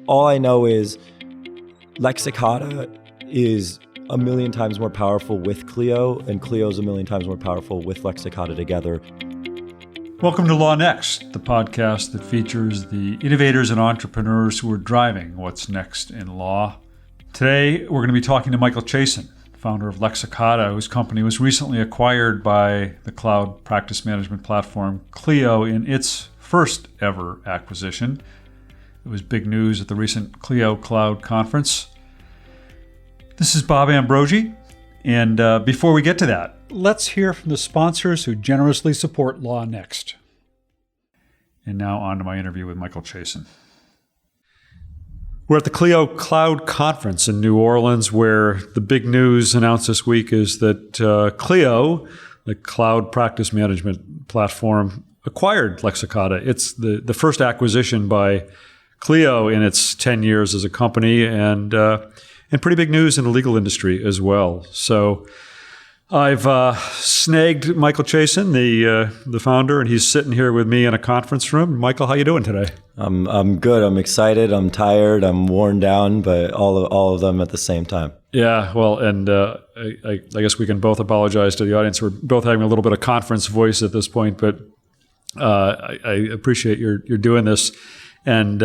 all I know is Lexicata is a million times more powerful with Clio, and Clio is a million times more powerful with Lexicata together. Welcome to LawNext, the podcast that features the innovators and entrepreneurs who are driving what's next in law. Today, we're going to be talking to Michael Chasin, founder of Lexicata, whose company was recently acquired by the cloud practice management platform Clio in its first ever acquisition. It was big news at the recent Clio Cloud Conference. This is Bob Ambrogi, and before we get to that, let's hear from the sponsors who generously support LawNext. And now on to my interview with Michael Chasin. We're at the Clio Cloud Conference in New Orleans, where the big news announced this week is that Clio, the cloud practice management platform, acquired Lexicata. It's the first acquisition by Clio in its 10 years as a company, and pretty big news in the legal industry as well. So I've snagged Michael Chasin, the founder, and he's sitting here with me in a conference room. Michael, how you doing today? I'm good. I'm excited. I'm tired. I'm worn down, but all of them at the same time. Yeah, well, and I guess we can both apologize to the audience. We're both having a little bit of conference voice at this point, but I appreciate you're doing this. And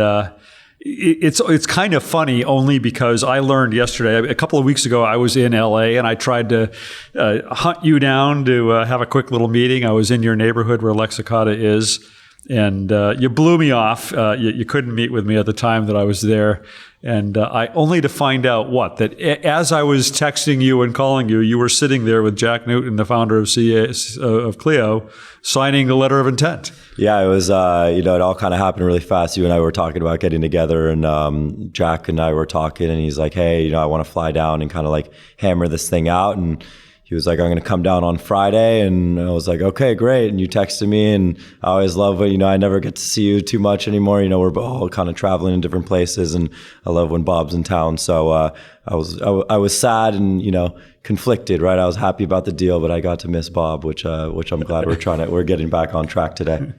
it's kind of funny only because I learned yesterday, a couple of weeks ago, I was in LA and I tried to hunt you down to have a quick little meeting. I was in your neighborhood where Lexicata is, and you blew me off. You couldn't meet with me at the time that I was there. And I only to find out that as I was texting you and calling you, you were sitting there with Jack Newton, the founder of Clio, signing the letter of intent. Yeah, it was, it all kind of happened really fast. You and I were talking about getting together, and Jack and I were talking, and he's like, hey, I want to fly down and kind of like hammer this thing out. And he was like, I'm going to come down on Friday. And I was like, okay, great. And you texted me, and I always love when, I never get to see you too much anymore. We're all kind of traveling in different places, and I love when Bob's in town. So I was sad and, conflicted, right? I was happy about the deal, but I got to miss Bob, which I'm glad we're getting back on track today.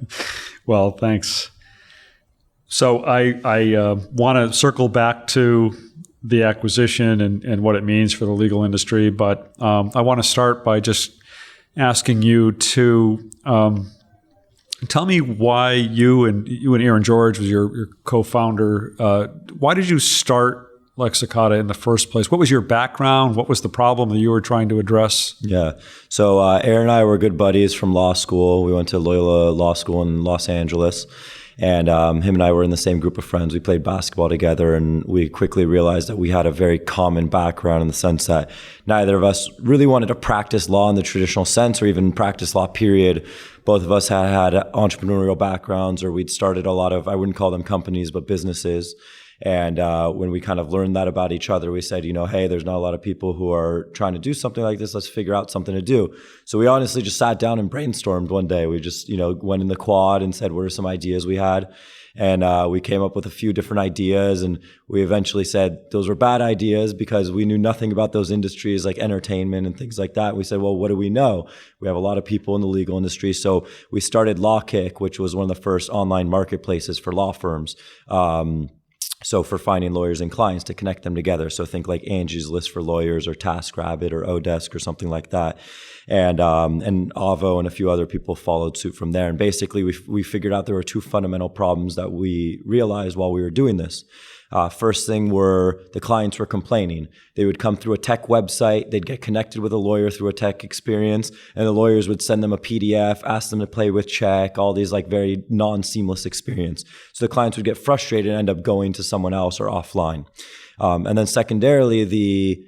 Well, thanks. So I want to circle back to the acquisition and what it means for the legal industry, but I want to start by just asking you to tell me why you and Aaron George was your co-founder. Why did you start Lexicata in the first place? What was your background? What was the problem that you were trying to address? Yeah. So Aaron and I were good buddies from law school. We went to Loyola Law School in Los Angeles. And him and I were in the same group of friends. We played basketball together, and we quickly realized that we had a very common background in the sense that neither of us really wanted to practice law in the traditional sense or even practice law, period. Both of us had entrepreneurial backgrounds, or we'd started a lot of, I wouldn't call them companies, but businesses. And when we kind of learned that about each other, we said, hey, there's not a lot of people who are trying to do something like this. Let's figure out something to do. So we honestly just sat down and brainstormed one day. We just, went in the quad and said, what are some ideas we had? And we came up with a few different ideas, and we eventually said those were bad ideas because we knew nothing about those industries like entertainment and things like that. We said, well, what do we know? We have a lot of people in the legal industry. So we started LawKick, which was one of the first online marketplaces for law firms. So for finding lawyers and clients to connect them together. So think like Angie's List for lawyers, or TaskRabbit, or Odesk, or something like that. And Avo and a few other people followed suit from there. And basically we figured out there were two fundamental problems that we realized while we were doing this. First thing were the clients were complaining. They would come through a tech website, they'd get connected with a lawyer through a tech experience, and the lawyers would send them a PDF, ask them to play with check, all these like very non-seamless experience. So the clients would get frustrated and end up going to someone else or offline. And then secondarily, the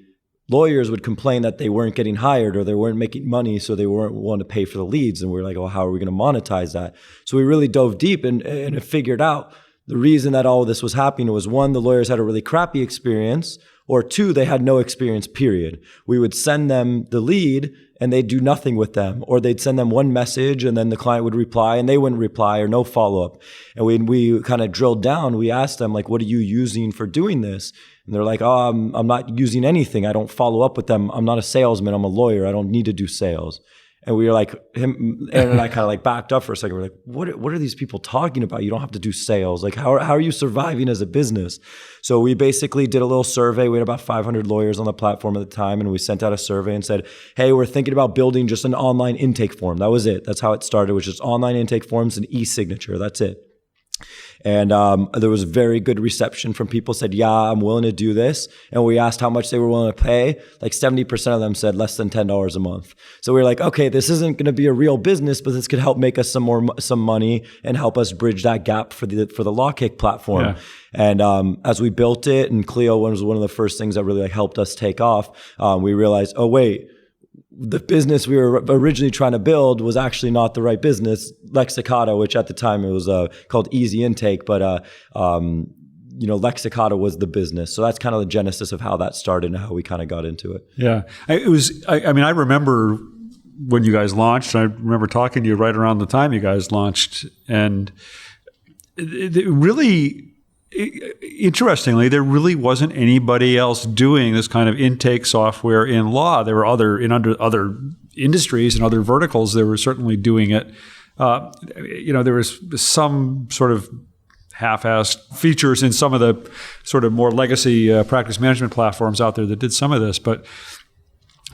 lawyers would complain that they weren't getting hired or they weren't making money, so they weren't willing to pay for the leads. And we're like, well, how are we going to monetize that? So we really dove deep and figured out the reason that all of this was happening was, one, the lawyers had a really crappy experience, or two, they had no experience, period. We would send them the lead and they'd do nothing with them, or they'd send them one message and then the client would reply and they wouldn't reply, or no follow-up. And when we kind of drilled down, we asked them, like, what are you using for doing this? And they're like, oh, I'm not using anything. I don't follow up with them. I'm not a salesman. I'm a lawyer. I don't need to do sales. And we were like, Aaron and I kind of like backed up for a second. We're like, what are these people talking about? You don't have to do sales. Like, how are you surviving as a business? So we basically did a little survey. We had about 500 lawyers on the platform at the time. And we sent out a survey and said, hey, we're thinking about building just an online intake form. That was it. That's how it started, which is online intake forms and e-signature. That's it. And there was very good reception from people said, yeah, I'm willing to do this. And we asked how much they were willing to pay. Like 70% of them said less than $10 a month. So we were like, okay, this isn't going to be a real business, but this could help make us some money and help us bridge that gap for the LawKick platform. Yeah. And as we built it, and Clio was one of the first things that really like helped us take off, we realized, oh, wait, the business we were originally trying to build was actually not the right business. Lexicata, which at the time it was called Easy Intake, but Lexicata was the business. So that's kind of the genesis of how that started and how we kind of got into it. Yeah, it was. I mean, I remember when you guys launched. I remember talking to you right around the time you guys launched, and it really. Interestingly, there really wasn't anybody else doing this kind of intake software in law. There were other industries and other verticals. They were certainly doing it. There was some sort of half-assed features in some of the sort of more legacy practice management platforms out there that did some of this, but.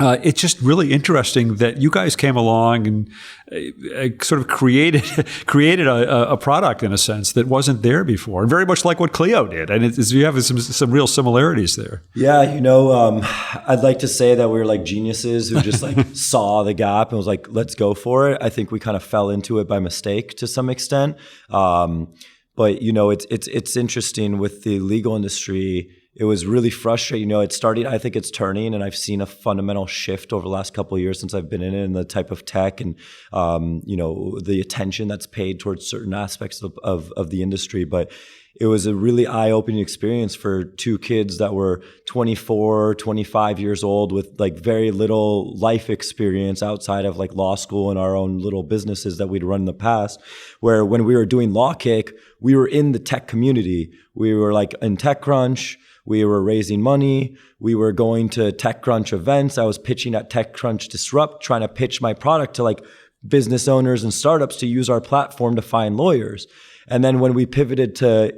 It's just really interesting that you guys came along and sort of created a product in a sense that wasn't there before, and very much like what Clio did. And you have some real similarities there. Yeah, I'd like to say that we were like geniuses who just like saw the gap and was like, let's go for it. I think we kind of fell into it by mistake to some extent. But it's interesting with the legal industry. It was really frustrating. It started, I think it's turning, and I've seen a fundamental shift over the last couple of years since I've been in it, and the type of tech and, the attention that's paid towards certain aspects of the industry. But it was a really eye-opening experience for two kids that were 24, 25 years old with like very little life experience outside of like law school and our own little businesses that we'd run in the past, where when we were doing LawKick, we were in the tech community. We were like in TechCrunch. We were raising money. We were going to TechCrunch events. I was pitching at TechCrunch Disrupt, trying to pitch my product to like business owners and startups to use our platform to find lawyers. And then when we pivoted to,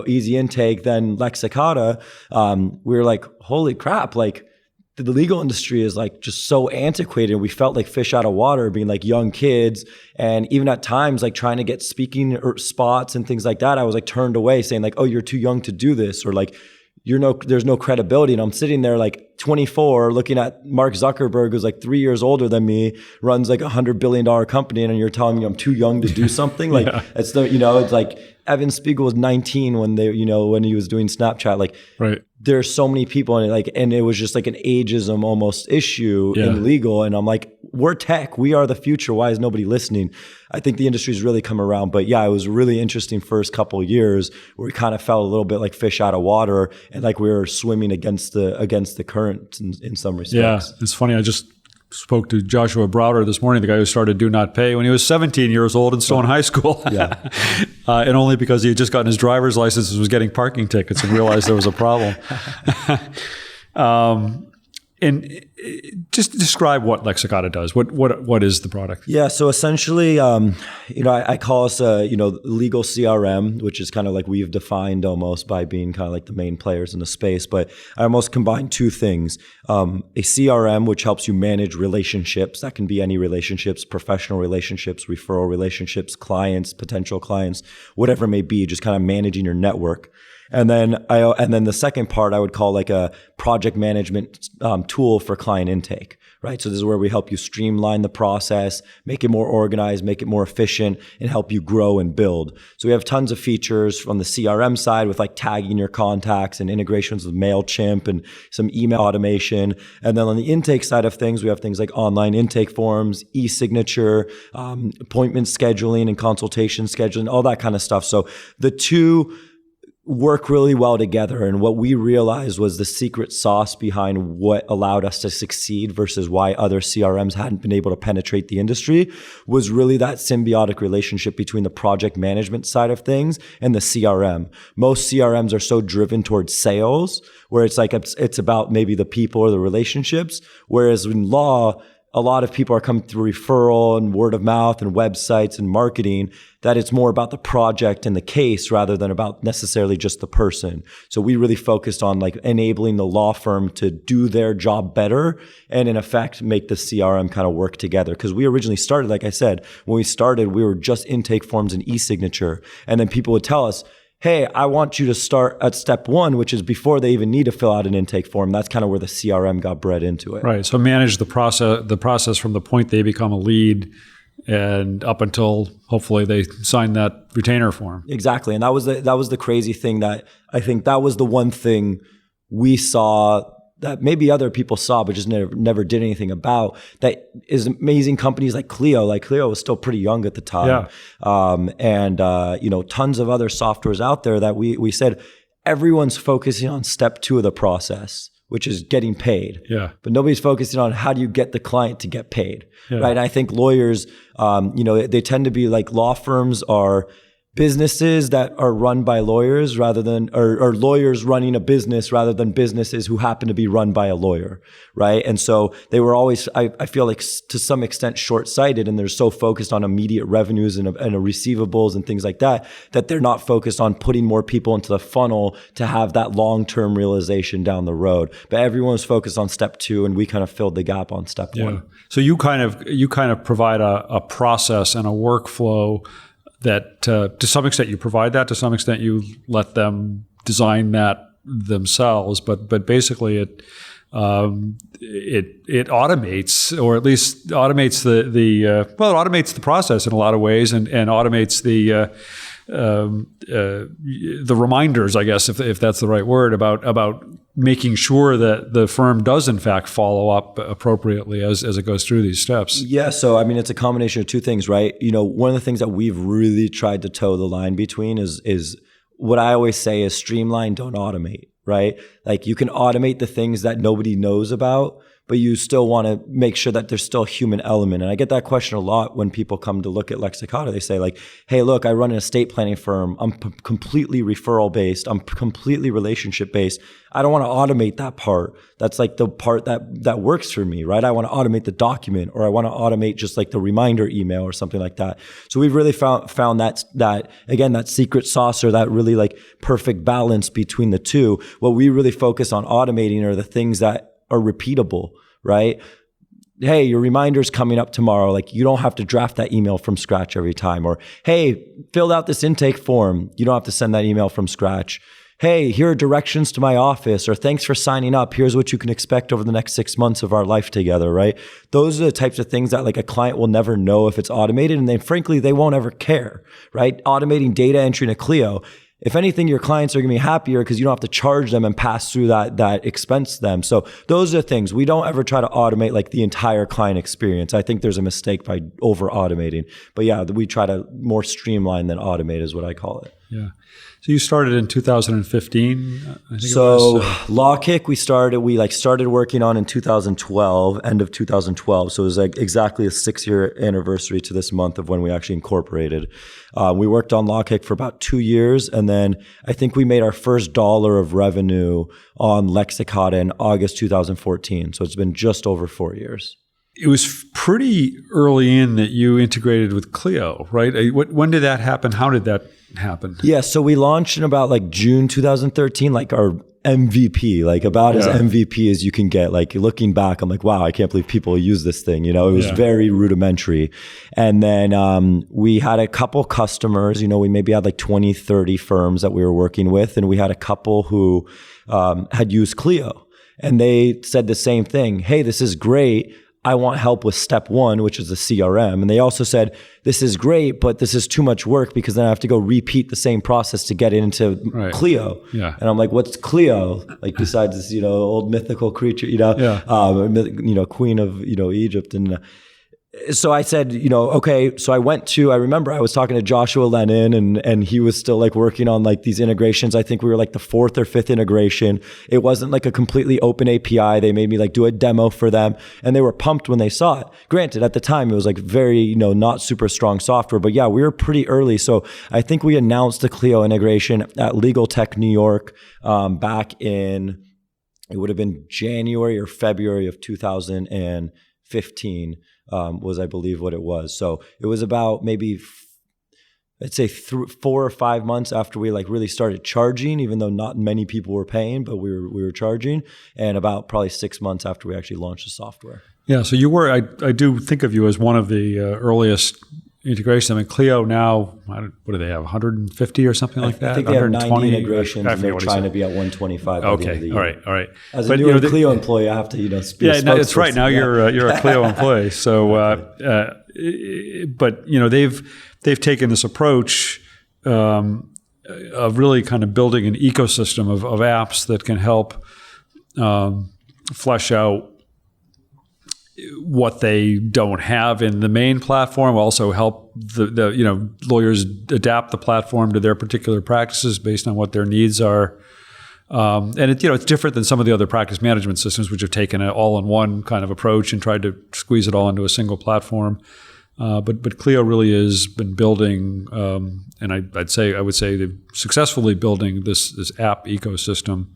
Easy Intake, then Lexicata, we were like, holy crap, like the legal industry is like just so antiquated. We felt like fish out of water being like young kids. And even at times, like trying to get speaking spots and things like that, I was like turned away saying like, oh, you're too young to do this, or like, there's no credibility. And I'm sitting there like 24 looking at Mark Zuckerberg, who's like 3 years older than me, runs like $100 billion company. And you're telling me I'm too young to do something. Like it's like Evan Spiegel was 19 when when he was doing Snapchat. Like right. There's so many people in it, and it was just like an ageism almost issue in legal. And I'm like, we're tech, we are the future. Why is nobody listening? I think the industry's really come around. But yeah, it was a really interesting first couple of years where we kind of felt a little bit like fish out of water, and like we were swimming against the current in some respects. Yeah, it's funny. I just spoke to Joshua Browder this morning, the guy who started Do Not Pay when he was 17 years old and still in high school. Yeah. And only because he had just gotten his driver's license and was getting parking tickets and realized there was a problem. And just describe what Lexicata does. What is the product? Yeah, so essentially, I call us a legal CRM, which is kind of like we've defined almost by being kind of like the main players in the space. But I almost combine two things: a CRM, which helps you manage relationships. That can be any relationships, professional relationships, referral relationships, clients, potential clients, whatever it may be. Just kind of managing your network. And then the second part I would call like a project management tool for client intake, right? So this is where we help you streamline the process, make it more organized, make it more efficient, and help you grow and build. So we have tons of features from the CRM side with like tagging your contacts and integrations with MailChimp and some email automation. And then on the intake side of things, we have things like online intake forms, e-signature, appointment scheduling and consultation scheduling, all that kind of stuff. So the two work really well together. And what we realized was the secret sauce behind what allowed us to succeed versus why other CRMs hadn't been able to penetrate the industry was really that symbiotic relationship between the project management side of things and the CRM. Most CRMs are so driven towards sales, where it's like it's about maybe the people or the relationships, whereas in law, a lot of people are coming through referral and word of mouth and websites and marketing, that it's more about the project and the case rather than about necessarily just the person. So we really focused on like enabling the law firm to do their job better and in effect make the CRM kind of work together. Because we originally started, like I said, when we started, we were just intake forms and e-signature. And then people would tell us, hey, I want you to start at step 1, which is before they even need to fill out an intake form. That's kind of where the CRM got bred into it. Right. So manage the process from the point they become a lead and up until hopefully they sign that retainer form. Exactly. And that was the crazy thing, that I think that was the one thing we saw that maybe other people saw but just never did anything about, that is amazing companies like Clio. Like Clio was still pretty young at the time. Yeah. Tons of other softwares out there that we said everyone's focusing on step 2 of the process, which is getting paid. Yeah. But nobody's focusing on how do you get the client to get paid. Yeah. Right. And I think lawyers, they tend to be like, law firms are businesses that are run by lawyers rather than, or lawyers running a business rather than businesses who happen to be run by a lawyer, right? And so they were always, I feel like to some extent short-sighted, and they're so focused on immediate revenues and receivables and things like that, that they're not focused on putting more people into the funnel to have that long-term realization down the road. But everyone was focused on step 2, and we kind of filled the gap on step 1. So you kind of provide a process and a workflow that to some extent you provide that, to some extent you let them design that themselves, but basically it automates, or at least automates it automates the process in a lot of ways, and automates the reminders, I guess, if that's the right word, about making sure that the firm does in fact follow up appropriately as it goes through these steps. Yeah. So, I mean, it's a combination of two things, right? One of the things that we've really tried to toe the line between is what I always say is streamline, don't automate, right? Like, you can automate the things that nobody knows about, but you still want to make sure that there's still a human element. And I get that question a lot when people come to look at Lexicata. They say like, hey, look, I run an estate planning firm. I'm completely referral based. I'm completely relationship based. I don't want to automate that part. That's like the part that works for me, right? I want to automate the document, or I want to automate just like the reminder email or something like that. So we've really found that again, that secret sauce, or that really like perfect balance between the two. What we really focus on automating are the things that are repeatable, right? Hey, your reminder's coming up tomorrow. Like, you don't have to draft that email from scratch every time. Or, hey, filled out this intake form. You don't have to send that email from scratch. Hey, here are directions to my office, or thanks for signing up. Here's what you can expect over the next 6 months of our life together, right? Those are the types of things that like a client will never know if it's automated, and then frankly, they won't ever care, right? Automating data entry in a Clio. If anything, your clients are going to be happier because you don't have to charge them and pass through that expense to them. So those are things. We don't ever try to automate like the entire client experience. I think there's a mistake by over automating. But yeah, we try to more streamline than automate is what I call it. Yeah. So you started in 2015, I think so it was. LawKick, we started working on in 2012, end of 2012. So it was like exactly a 6-year anniversary to this month of when we actually incorporated. We worked on LawKick for about 2 years, and then I think we made our first dollar of revenue on Lexicata in August 2014. So it's been just over 4 years. It was pretty early in that you integrated with Clio, right? When did that happen? How did that happen? Yeah, so we launched in about like June 2013, like our MVP, like about as MVP as you can get. Like, looking back, I'm like, wow, I can't believe people use this thing. It was very rudimentary. And then we had a couple customers, we maybe had like 20, 30 firms that we were working with. And we had a couple who had used Clio. And they said the same thing. Hey, this is great. I want help with step 1, which is the CRM. And they also said, this is great, but this is too much work because then I have to go repeat the same process to get into Clio. Yeah. And I'm like, what's Clio? Like, besides this, old mythical creature, queen of, Egypt. And so I said, okay. So I remember I was talking to Joshua Lennon, and he was still like working on like these integrations. I think we were like the 4th or 5th integration. It wasn't like a completely open API. They made me like do a demo for them, and they were pumped when they saw it. Granted, at the time it was like very, not super strong software, but yeah, we were pretty early. So I think we announced the Clio integration at Legal Tech New York back in, it would have been January or February of 2015. 2015 was, I believe, what it was. So it was about maybe I'd say 4 or 5 months after we like really started charging, even though not many people were paying, but we were charging, and about probably 6 months after we actually launched the software. Yeah, so you were, I do think of you as one of the earliest integrations. I mean, Clio now, what do they have, 150 or something like that? I think they have 90 integrations, and they're trying to be at 125 by the end of the year. All right. As a new Clio employee, I have to, be a spokesperson. That's right. Now you're a Clio employee. So, but they've taken this approach of really kind of building an ecosystem of apps that can help flesh out what they don't have in the main platform, also help the lawyers adapt the platform to their particular practices based on what their needs are. And it's different than some of the other practice management systems, which have taken an all-in-one kind of approach and tried to squeeze it all into a single platform. But Clio really has been building, and I would say they've successfully building this app ecosystem.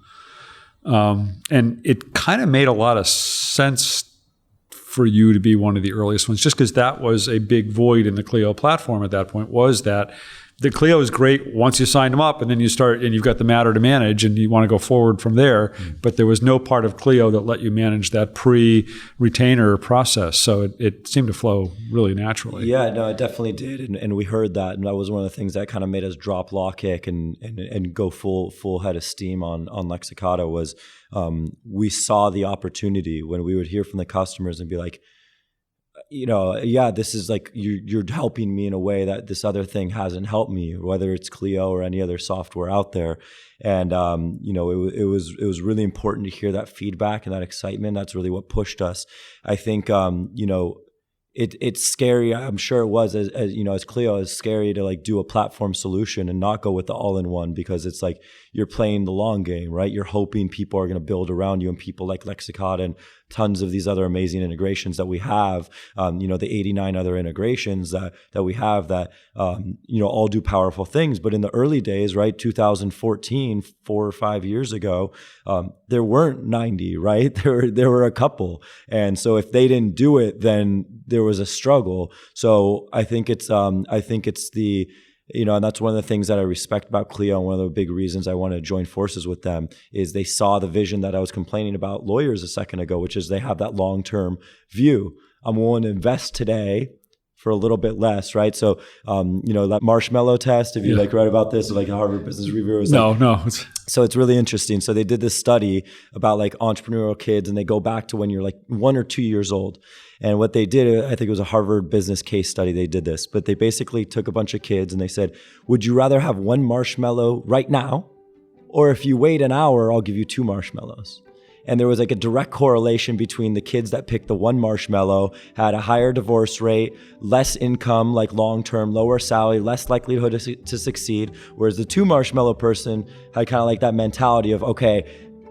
And it kind of made a lot of sense for you to be one of the earliest ones, just because that was a big void in the Clio platform at that point, was that the Clio is great once you sign them up and then you start and you've got the matter to manage and you want to go forward from there. Mm. But there was no part of Clio that let you manage that pre-retainer process. So it seemed to flow really naturally. Yeah, no, it definitely did. And we heard that. And that was one of the things that kind of made us drop LawKick and go full head of steam on Lexicata was we saw the opportunity when we would hear from the customers and be like, this is like you're helping me in a way that this other thing hasn't helped me, whether it's Clio or any other software out there. And it was really important to hear that feedback and that excitement. That's really what pushed us. I think it's scary. I'm sure it was as Clio, it's scary to like do a platform solution and not go with the all-in-one, because it's like you're playing the long game, right? You're hoping people are going to build around you, and people like Lexicata and tons of these other amazing integrations that we have, the 89 other integrations that we have that, all do powerful things. But in the early days, right, 2014, 4 or 5 years ago, there weren't 90, right? There were a couple. And so if they didn't do it, then there was a struggle. So I think it's the, and that's one of the things that I respect about Clio, and one of the big reasons I want to join forces with them is they saw the vision that I was complaining about lawyers a second ago, which is they have that long-term view. I'm willing to invest today for a little bit less, right? So, that marshmallow test, if you read about this, like Harvard Business Review was No. So it's really interesting. So they did this study about like entrepreneurial kids, and they go back to when you're like 1 or 2 years old. And what they did, I think it was a Harvard business case study, they did this, but they basically took a bunch of kids and they said, would you rather have 1 marshmallow right now? Or if you wait an hour, I'll give you 2 marshmallows. And there was like a direct correlation between the kids that picked the 1 marshmallow had a higher divorce rate, less income, like long-term, lower salary, less likelihood to succeed. Whereas the 2 marshmallow person had kind of like that mentality of, okay,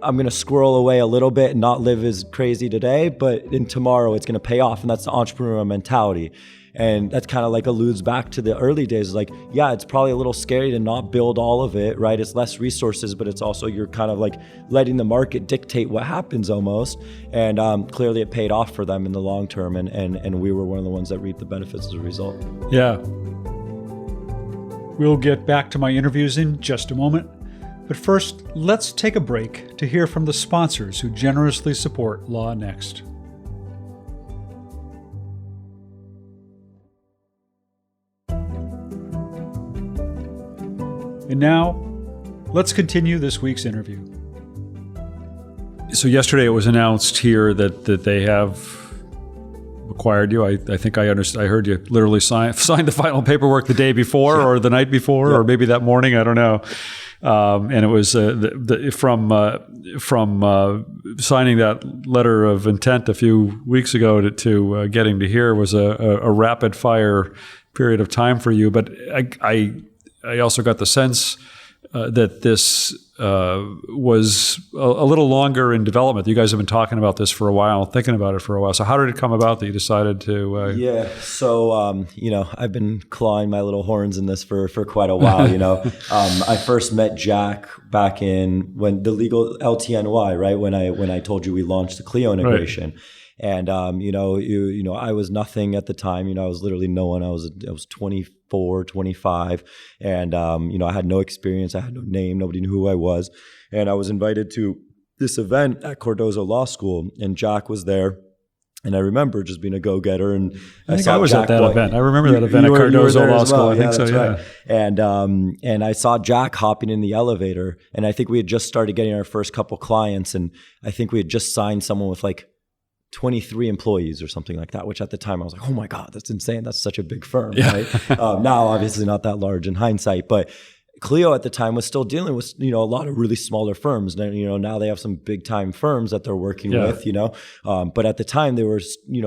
I'm going to squirrel away a little bit and not live as crazy today, but in tomorrow it's going to pay off. And that's the entrepreneurial mentality. And that kind of like alludes back to the early days. Like, yeah, it's probably a little scary to not build all of it, right? It's less resources, but it's also you're kind of like letting the market dictate what happens almost. And clearly it paid off for them in the long term. And we were one of the ones that reaped the benefits as a result. Yeah. We'll get back to my interviews in just a moment. But first, let's take a break to hear from the sponsors who generously support LawNext. And now, let's continue this week's interview. So yesterday it was announced here that they have acquired you. I think I understand. I heard you literally signed the final paperwork the day before or the night before, or maybe that morning. I don't know. And it was from signing that letter of intent a few weeks ago to getting to here was a rapid fire period of time for you. But I also got the sense that this was a little longer in development. You guys have been talking about this for a while, thinking about it for a while. So how did it come about that you decided to? So I've been clawing my little horns in this for quite a while. I first met Jack back in when the legal LTNY, right? When I told you we launched the Clio integration. Right. And I was nothing at the time. I was literally no one. I was 24, 25, and I had no experience. I had no name. Nobody knew who I was, and I was invited to this event at Cardozo Law School, and Jack was there. And I remember just being a go-getter, and I think I was at that event. I remember that event at Cardozo Law School. I think so, yeah. Right. And I saw Jack hopping in the elevator, and I think we had just started getting our first couple clients, and I think we had just signed someone with like 23 employees or something like that, which at the time I was like, oh my God, that's insane. That's such a big firm, right? Now, obviously not that large in hindsight, but Clio at the time was still dealing with, a lot of really smaller firms. Now they have some big time firms that they're working with, but at the time they were,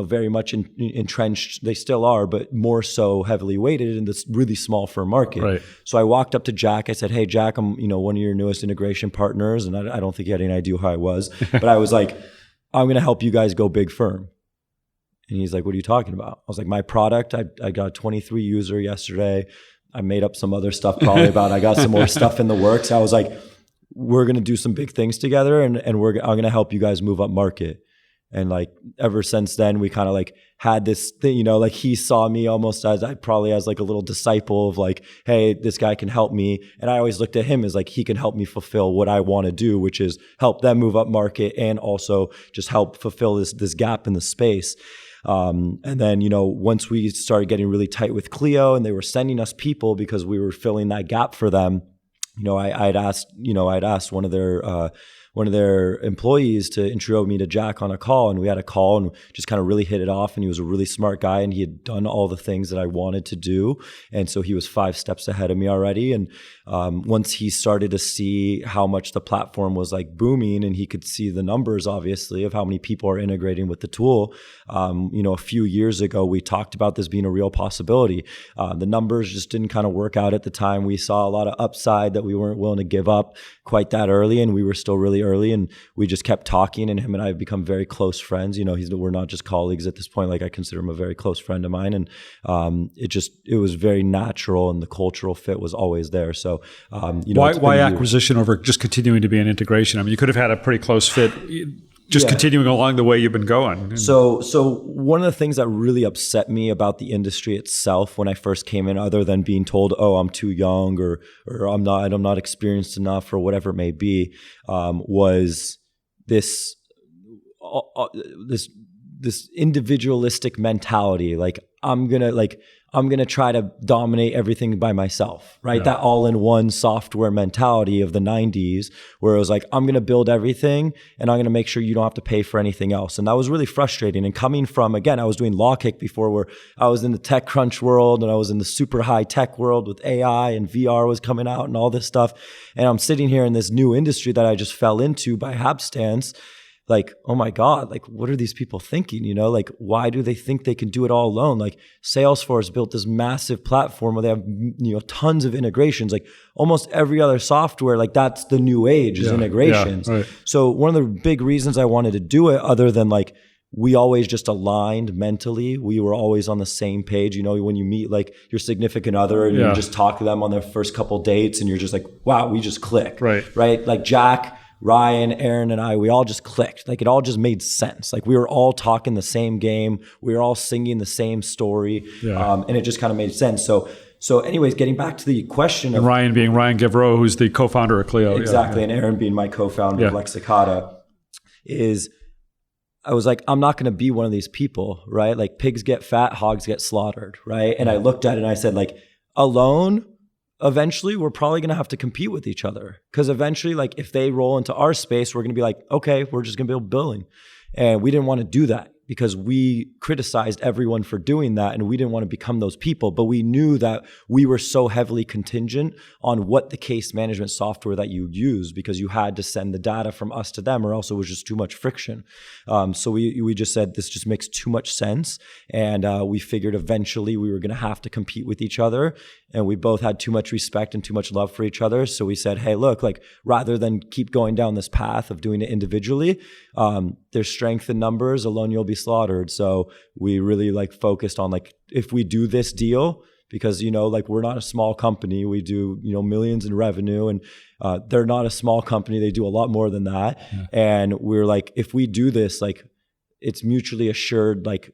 very much entrenched. They still are, but more so heavily weighted in this really small firm market. Right. So I walked up to Jack. I said, hey, Jack, I'm, one of your newest integration partners. And I don't think he had any idea who I was, but I was like, I'm going to help you guys go big firm. And he's like, what are you talking about? I was like, my product, I got a 23 user yesterday. I made up some other stuff probably about, I got some more stuff in the works. I was like, we're going to do some big things together, and I'm going to help you guys move up market. And like ever since then, we kind of like had this thing, like he saw me almost as like a little disciple of like, hey, this guy can help me. And I always looked at him as like, he can help me fulfill what I want to do, which is help them move up market and also just help fulfill this gap in the space. And then, once we started getting really tight with Clio and they were sending us people because we were filling that gap for them, I'd asked one of their employees to intro me to Jack on a call, and we had a call and just kind of really hit it off. And he was a really smart guy, and he had done all the things that I wanted to do. And so he was 5 steps ahead of me already. And once he started to see how much the platform was like booming, and he could see the numbers, obviously, of how many people are integrating with the tool, a few years ago, we talked about this being a real possibility. The numbers just didn't kind of work out at the time. We saw a lot of upside that we weren't willing to give up quite that early, and we were still really early, and we just kept talking, and him and I have become very close friends. We're not just colleagues at this point. Like, I consider him a very close friend of mine, and it was very natural, and the cultural fit was always there. So why acquisition over just continuing to be an integration? I mean, you could have had a pretty close fit continuing along the way you've been going. So one of the things that really upset me about the industry itself when I first came in, other than being told, oh, I'm too young or I'm not experienced enough or whatever it may be, was this individualistic mentality. Like, I'm gonna try to dominate everything by myself, right? Yeah. That all-in-one software mentality of the 90s, where it was like, I'm gonna build everything and I'm gonna make sure you don't have to pay for anything else. And that was really frustrating. And coming from, again, I was doing LawKick before, where I was in the TechCrunch world and I was in the super high tech world with AI and VR was coming out and all this stuff. And I'm sitting here in this new industry that I just fell into by hapstance. Like, oh my God, like, what are these people thinking? Like, why do they think they can do it all alone? Like, Salesforce built this massive platform where they have, tons of integrations. Like, almost every other software, like, that's the new age is integrations. Yeah, right. So one of the big reasons I wanted to do it, other than like, we always just aligned mentally. We were always on the same page. When you meet like your significant other and you just talk to them on their first couple dates and you're just like, wow, we just click. Right. Like Jack, Ryan, Aaron, and I, we all just clicked. Like, it all just made sense. Like, we were all talking the same game. We were all singing the same story. Yeah. And it just kind of made sense. So anyways, getting back to the question of Ryan being Ryan Gavreau, who's the co-founder of Clio. Exactly. And Aaron being my co-founder of Lexicata, I was like, I'm not going to be one of these people, right? Like, pigs get fat, hogs get slaughtered, right? And I looked at it and I said, like, alone, eventually we're probably going to have to compete with each other, because eventually, like, if they roll into our space, we're going to be like, okay, we're just going to build billing. And we didn't want to do that because we criticized everyone for doing that, and we didn't want to become those people. But we knew that we were so heavily contingent on what the case management software that you use, because you had to send the data from us to them, or else it was just too much friction. So we just said, this just makes too much sense. And we figured eventually we were going to have to compete with each other. And we both had too much respect and too much love for each other. So we said, hey, look, like, rather than keep going down this path of doing it individually, there's strength in numbers, alone you'll be slaughtered. So we really like focused on, like, if we do this deal, because, like, we're not a small company, we do, millions in revenue, and they're not a small company, they do a lot more than that. Yeah. And we're like, if we do this, like, it's mutually assured like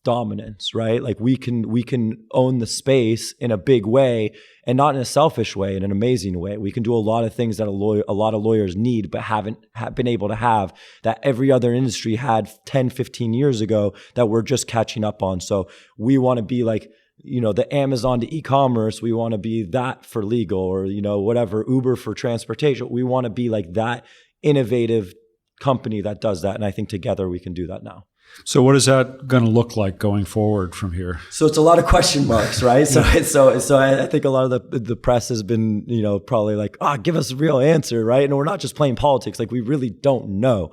dominance, right? Like we can own the space in a big way, and not in a selfish way, in an amazing way. We can do a lot of things that a lot of lawyers need, but haven't been able to have, that every other industry had 10, 15 years ago, that we're just catching up on. So we want to be like, the Amazon to e-commerce. We want to be that for legal, or, whatever, Uber for transportation. We want to be like that innovative company that does that. And I think together we can do that now. So what is that going to look like going forward from here? So it's a lot of question marks, right? So I think a lot of the press has been, probably like, give us a real answer, right? And we're not just playing politics. Like, we really don't know.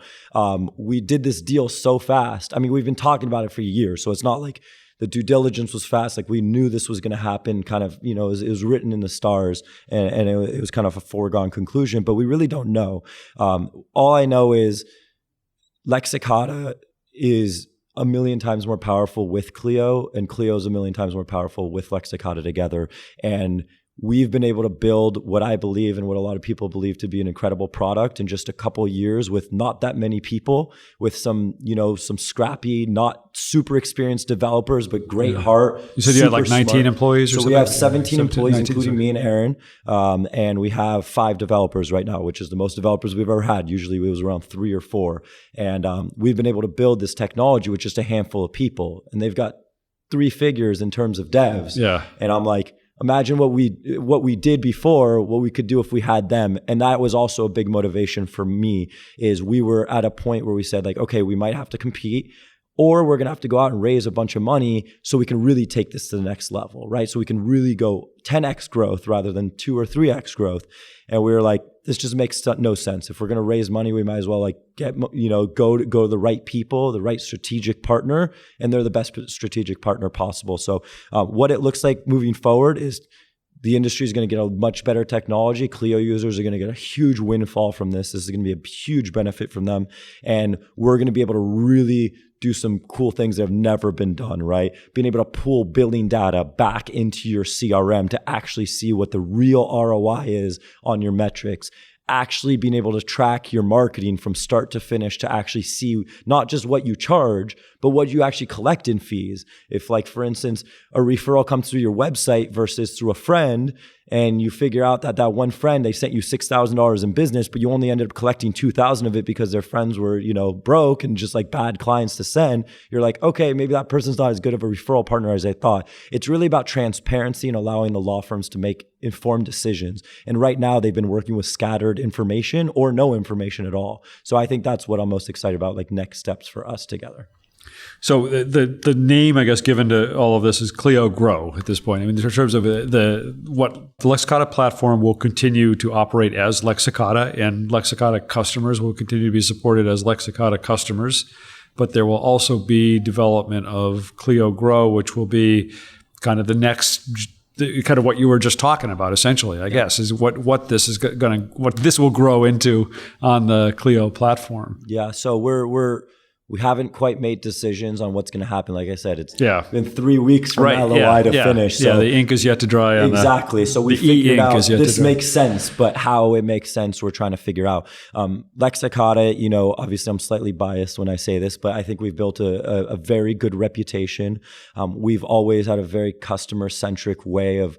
We did this deal so fast. I mean, we've been talking about it for years. So it's not like the due diligence was fast. Like, we knew this was going to happen, kind of, it was written in the stars, and it was kind of a foregone conclusion, but we really don't know. All I know is Lexicata is a million times more powerful with Clio, and Clio is a million times more powerful with Lexicata together. And we've been able to build what I believe and what a lot of people believe to be an incredible product in just a couple of years, with not that many people, with some scrappy, not super experienced developers, but great heart. You said you had like 19 smart employees or so something? we have 17 employees, 19, including me and Aaron. And we have 5 developers right now, which is the most developers we've ever had. Usually it was around 3 or 4. And we've been able to build this technology with just a handful of people. And they've got 3 figures in terms of devs. Yeah. And I'm like, imagine what we did before, what we could do if we had them. And that was also a big motivation for me, is we were at a point where we said, like, okay, we might have to compete, or we're going to have to go out and raise a bunch of money so we can really take this to the next level, right? So we can really go 10x growth rather than 2 or 3x growth. And we were like, this just makes no sense. If we're going to raise money, we might as well like go to the right people, the right strategic partner, and they're the best strategic partner possible. So what it looks like moving forward is the industry is going to get a much better technology. Clio users are going to get a huge windfall from this. This is going to be a huge benefit from them. And we're going to be able to really do some cool things that have never been done, right? Being able to pull billing data back into your CRM to actually see what the real ROI is on your metrics. Actually being able to track your marketing from start to finish to actually see not just what you charge, but what you actually collect in fees. If, like, for instance, a referral comes through your website versus through a friend, and you figure out that that one friend, they sent you $6,000 in business, but you only ended up collecting $2,000 of it because their friends were, broke and just like bad clients to send. You're like, okay, maybe that person's not as good of a referral partner as I thought. It's really about transparency and allowing the law firms to make informed decisions. And right now they've been working with scattered information or no information at all. So I think that's what I'm most excited about, like next steps for us together. So the name, I guess, given to all of this is Clio Grow at this point. I mean, in terms of the Lexicata platform will continue to operate as Lexicata, and Lexicata customers will continue to be supported as Lexicata customers. But there will also be development of Clio Grow, which will be kind of the next, kind of what you were just talking about, essentially, I guess, is what this is what this will grow into on the Clio platform. Yeah. So we haven't quite made decisions on what's going to happen. Like I said, it's been 3 weeks from LOI to finish. So the ink is yet to dry on exactly. So we figured out this makes sense, but how it makes sense, we're trying to figure out. Lexicata, obviously I'm slightly biased when I say this, but I think we've built a very good reputation. We've always had a very customer-centric way of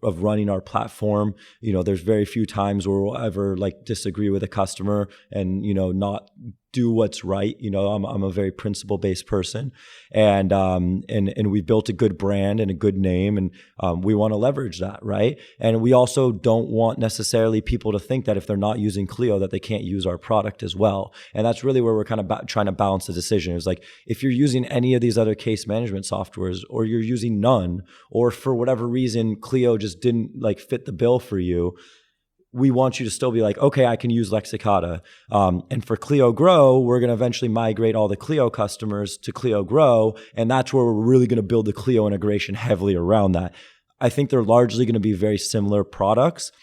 running our platform. There's very few times where we'll ever like disagree with a customer and, not do what's right. I'm a very principle-based person, and we built a good brand and a good name, and we want to leverage that, right? And we also don't want necessarily people to think that if they're not using Clio that they can't use our product as well. And that's really where we're kind of trying to balance the decision. It's like, if you're using any of these other case management softwares, or you're using none, or for whatever reason Clio just didn't like fit the bill for you, we want you to still be like, okay, I can use Lexicata. And for Clio Grow, we're going to eventually migrate all the Clio customers to Clio Grow. And that's where we're really going to build the Clio integration heavily around that. I think they're largely going to be very similar products,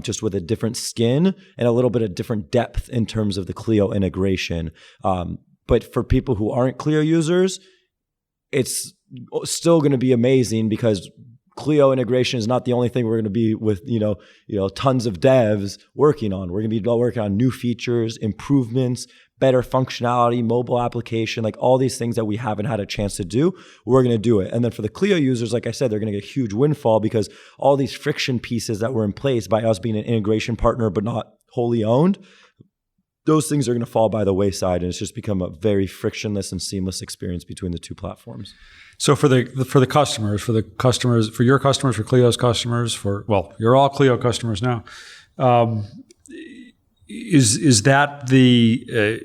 just with a different skin and a little bit of different depth in terms of the Clio integration. But for people who aren't Clio users, it's still going to be amazing, because Clio integration is not the only thing we're going to be with, tons of devs working on. We're going to be working on new features, improvements, better functionality, mobile application, like all these things that we haven't had a chance to do, we're going to do it. And then for the Clio users, like I said, they're going to get a huge windfall because all these friction pieces that were in place by us being an integration partner but not wholly owned, those things are going to fall by the wayside, and it's just become a very frictionless and seamless experience between the two platforms. So for your customers, for Clio's customers, you're all Clio customers now. Is that the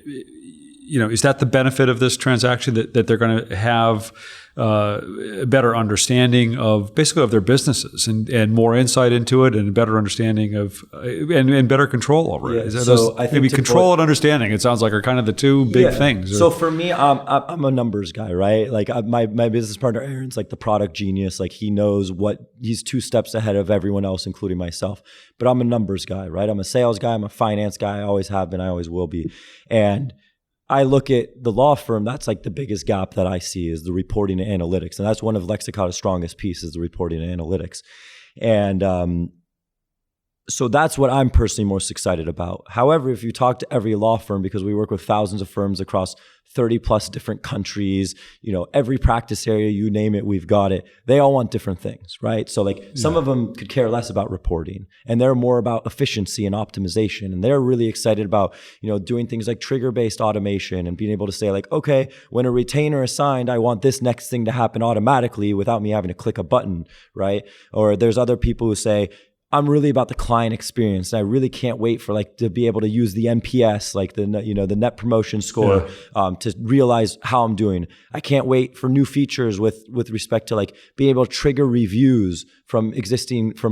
benefit of this transaction, that they're going to have a better understanding of their businesses and more insight into it, and a better understanding of and better control over it? I think control and understanding, it sounds like, are kind of the two big things. So for me, I'm a numbers guy, right? Like my business partner Aaron's like the product genius. Like he knows he's 2 steps ahead of everyone else, including myself. But I'm a numbers guy, right? I'm a sales guy. I'm a finance guy. I always have been. I always will be. And I look at the law firm, that's like the biggest gap that I see is the reporting and analytics. And that's one of Lexicata's strongest pieces, the reporting and analytics. And so that's what I'm personally most excited about. However, if you talk to every law firm, because we work with thousands of firms across 30 plus different countries, every practice area, you name it, we've got it. They all want different things, right? So some of them could care less about reporting, and they're more about efficiency and optimization. And they're really excited about, doing things like trigger-based automation and being able to say like, okay, when a retainer is signed, I want this next thing to happen automatically without me having to click a button, right? Or there's other people who say, I'm really about the client experience. And I really can't wait for to be able to use the NPS, like the net promotion score, to realize how I'm doing. I can't wait for new features with respect to being able to trigger reviews from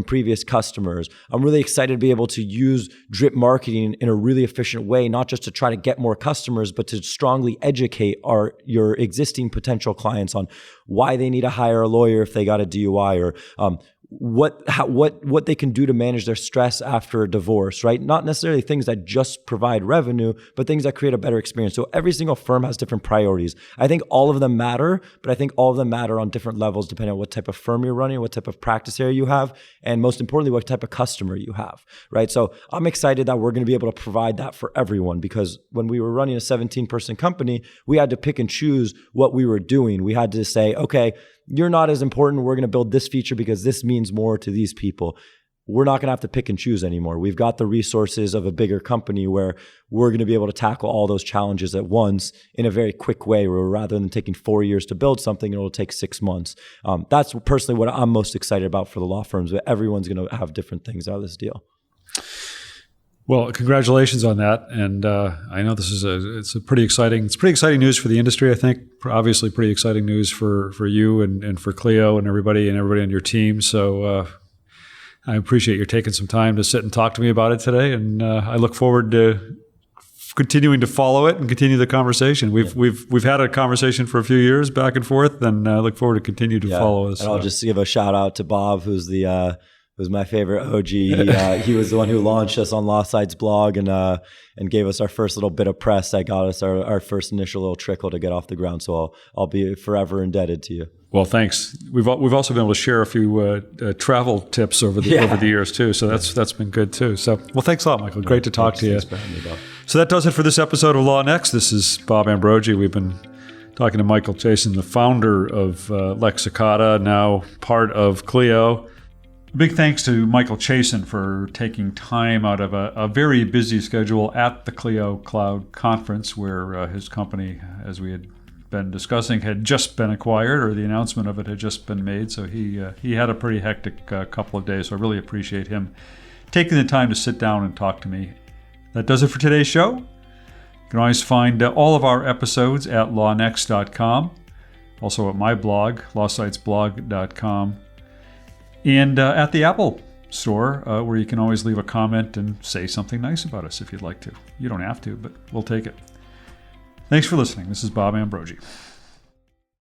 previous customers. I'm really excited to be able to use drip marketing in a really efficient way, not just to try to get more customers, but to strongly educate your existing potential clients on why they need to hire a lawyer if they got a DUI, or what they can do to manage their stress after a divorce, right? Not necessarily things that just provide revenue, but things that create a better experience. So every single firm has different priorities. I think all of them matter, but I think all of them matter on different levels depending on what type of firm you're running, what type of practice area you have, and most importantly, what type of customer you have, right? So I'm excited that we're going to be able to provide that for everyone, because when we were running a 17-person company, we had to pick and choose what we were doing. We had to say, okay, you're not as important. We're going to build this feature because this means more to these people. We're not going to have to pick and choose anymore. We've got the resources of a bigger company where we're going to be able to tackle all those challenges at once in a very quick way, where rather than taking 4 years to build something, it'll take 6 months. That's personally what I'm most excited about for the law firms, but everyone's going to have different things out of this deal. Well, congratulations on that, and I know it's pretty exciting news for the industry. I think obviously pretty exciting news for you and for Clio and everybody on your team. So I appreciate you taking some time to sit and talk to me about it today, and I look forward to continuing to follow it and continue the conversation. We've had a conversation for a few years back and forth, and I look forward to continue to follow this. And I'll just give a shout out to Bob, who's my favorite OG. He was the one who launched us on LawSite's blog and gave us our first little bit of press that got us our first initial little trickle to get off the ground. So I'll be forever indebted to you. Well, thanks. We've also been able to share a few travel tips over the years too. So that's been good too. So thanks a lot, Michael. Great to talk to you. Thanks for having me, Bob. So that does it for this episode of LawNext. This is Bob Ambrogi. We've been talking to Michael Chasin, the founder of Lexicata, now part of Clio. Big thanks to Michael Chasin for taking time out of a very busy schedule at the Clio Cloud Conference, where his company, as we had been discussing, had just been acquired, or the announcement of it had just been made. So he had a pretty hectic couple of days. So I really appreciate him taking the time to sit down and talk to me. That does it for today's show. You can always find all of our episodes at lawnext.com, also at my blog, lawsitesblog.com. And at the Apple Store, where you can always leave a comment and say something nice about us if you'd like to. You don't have to, but we'll take it. Thanks for listening. This is Bob Ambrogi.